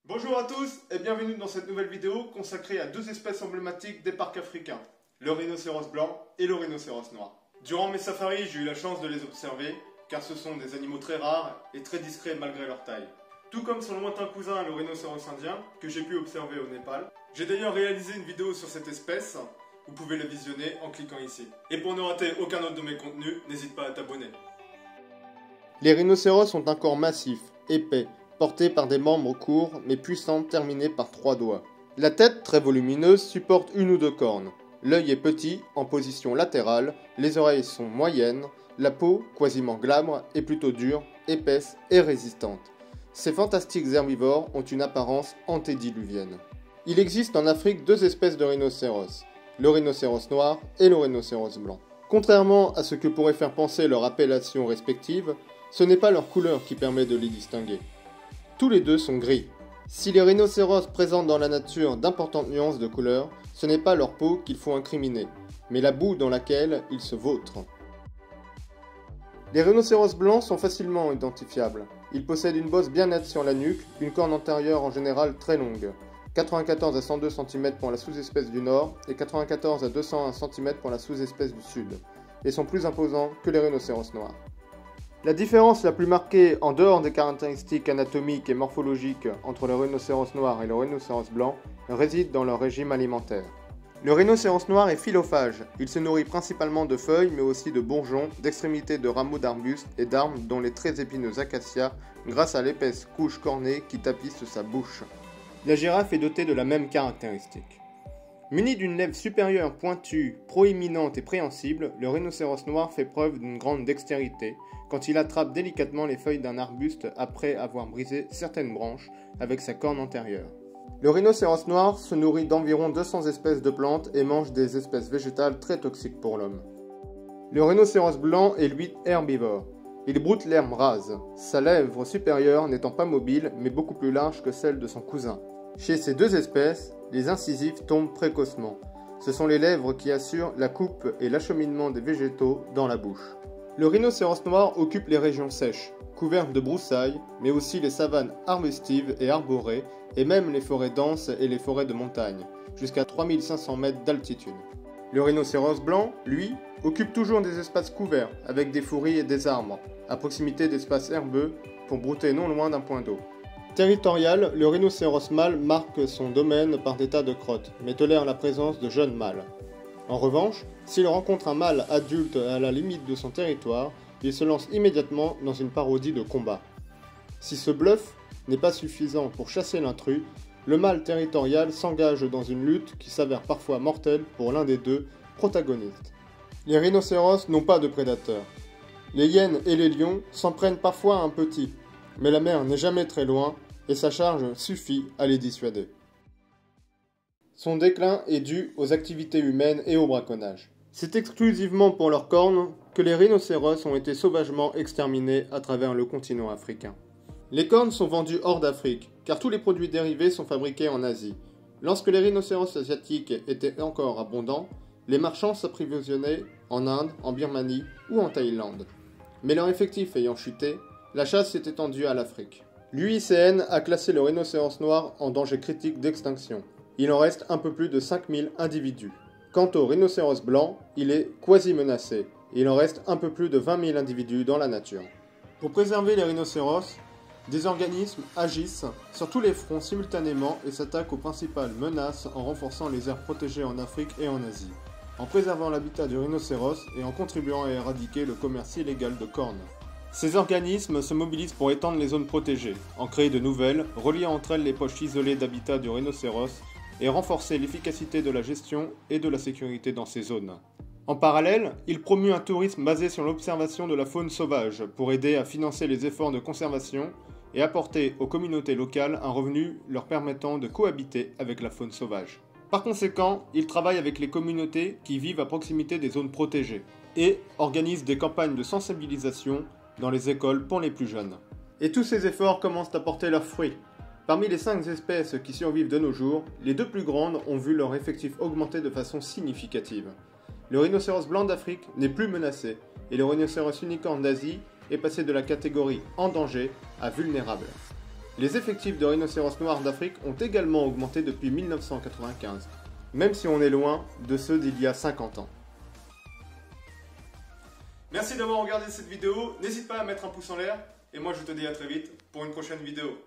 Bonjour à tous et bienvenue dans cette nouvelle vidéo consacrée à deux espèces emblématiques des parcs africains, le rhinocéros blanc et le rhinocéros noir. Durant mes safaris, j'ai eu la chance de les observer car ce sont des animaux très rares et très discrets malgré leur taille. Tout comme son lointain cousin, le rhinocéros indien, que j'ai pu observer au Népal. J'ai d'ailleurs réalisé une vidéo sur cette espèce, vous pouvez la visionner en cliquant ici. Et pour ne rater aucun autre de mes contenus, n'hésite pas à t'abonner. Les rhinocéros ont un corps massif, épais, porté par des membres courts mais puissants terminés par 3 doigts. La tête, très volumineuse, supporte une ou deux cornes. L'œil est petit, en position latérale, les oreilles sont moyennes, la peau, quasiment glabre, est plutôt dure, épaisse et résistante. Ces fantastiques herbivores ont une apparence antédiluvienne. Il existe en Afrique deux espèces de rhinocéros, le rhinocéros noir et le rhinocéros blanc. Contrairement à ce que pourrait faire penser leur appellation respective, ce n'est pas leur couleur qui permet de les distinguer. Tous les deux sont gris. Si les rhinocéros présentent dans la nature d'importantes nuances de couleur, ce n'est pas leur peau qu'il faut incriminer, mais la boue dans laquelle ils se vautrent. Les rhinocéros blancs sont facilement identifiables. Ils possèdent une bosse bien nette sur la nuque, une corne antérieure en général très longue, 94 à 102 cm pour la sous-espèce du nord et 94 à 201 cm pour la sous-espèce du sud, et sont plus imposants que les rhinocéros noirs. La différence la plus marquée en dehors des caractéristiques anatomiques et morphologiques entre le rhinocéros noir et le rhinocéros blanc réside dans leur régime alimentaire. Le rhinocéros noir est philophage, il se nourrit principalement de feuilles mais aussi de bourgeons, d'extrémités de rameaux d'arbustes et d'arbres dont les très épineux acacias grâce à l'épaisse couche cornée qui tapisse sa bouche. La girafe est dotée de la même caractéristique. Muni d'une lèvre supérieure pointue, proéminente et préhensible, le rhinocéros noir fait preuve d'une grande dextérité quand il attrape délicatement les feuilles d'un arbuste après avoir brisé certaines branches avec sa corne antérieure. Le rhinocéros noir se nourrit d'environ 200 espèces de plantes et mange des espèces végétales très toxiques pour l'homme. Le rhinocéros blanc est lui herbivore. Il broute l'herbe rase, sa lèvre supérieure n'étant pas mobile mais beaucoup plus large que celle de son cousin. Chez ces deux espèces, les incisives tombent précocement. Ce sont les lèvres qui assurent la coupe et l'acheminement des végétaux dans la bouche. Le rhinocéros noir occupe les régions sèches, couvertes de broussailles, mais aussi les savanes arbustives et arborées, et même les forêts denses et les forêts de montagne, jusqu'à 3500 mètres d'altitude. Le rhinocéros blanc, lui, occupe toujours des espaces couverts, avec des fourris et des arbres, à proximité d'espaces herbeux, pour brouter non loin d'un point d'eau. Territorial, le rhinocéros mâle marque son domaine par des tas de crottes, mais tolère la présence de jeunes mâles. En revanche, s'il rencontre un mâle adulte à la limite de son territoire, il se lance immédiatement dans une parodie de combat. Si ce bluff n'est pas suffisant pour chasser l'intrus, le mâle territorial s'engage dans une lutte qui s'avère parfois mortelle pour l'un des deux protagonistes. Les rhinocéros n'ont pas de prédateurs. Les hyènes et les lions s'en prennent parfois à un petit, mais la mer n'est jamais très loin et sa charge suffit à les dissuader. Son déclin est dû aux activités humaines et au braconnage. C'est exclusivement pour leurs cornes que les rhinocéros ont été sauvagement exterminés à travers le continent africain. Les cornes sont vendues hors d'Afrique, car tous les produits dérivés sont fabriqués en Asie. Lorsque les rhinocéros asiatiques étaient encore abondants, les marchands s'approvisionnaient en Inde, en Birmanie ou en Thaïlande. Mais leur effectif ayant chuté, la chasse s'est étendue à l'Afrique. L'UICN a classé le rhinocéros noir en danger critique d'extinction. Il en reste un peu plus de 5000 individus. Quant au rhinocéros blanc, il est quasi menacé. Il en reste un peu plus de 20 000 individus dans la nature. Pour préserver les rhinocéros, des organismes agissent sur tous les fronts simultanément et s'attaquent aux principales menaces en renforçant les aires protégées en Afrique et en Asie, en préservant l'habitat du rhinocéros et en contribuant à éradiquer le commerce illégal de cornes. Ces organismes se mobilisent pour étendre les zones protégées, en créer de nouvelles, reliant entre elles les poches isolées d'habitat du rhinocéros et renforcer l'efficacité de la gestion et de la sécurité dans ces zones. En parallèle, il promue un tourisme basé sur l'observation de la faune sauvage pour aider à financer les efforts de conservation et apporter aux communautés locales un revenu leur permettant de cohabiter avec la faune sauvage. Par conséquent, il travaille avec les communautés qui vivent à proximité des zones protégées et organise des campagnes de sensibilisation dans les écoles pour les plus jeunes. Et tous ces efforts commencent à porter leurs fruits. Parmi les 5 espèces qui survivent de nos jours, les 2 plus grandes ont vu leur effectif augmenter de façon significative. Le rhinocéros blanc d'Afrique n'est plus menacé, et le rhinocéros unicorne d'Asie est passé de la catégorie en danger à vulnérable. Les effectifs de rhinocéros noirs d'Afrique ont également augmenté depuis 1995, même si on est loin de ceux d'il y a 50 ans. Merci d'avoir regardé cette vidéo, n'hésite pas à mettre un pouce en l'air, et moi je te dis à très vite pour une prochaine vidéo.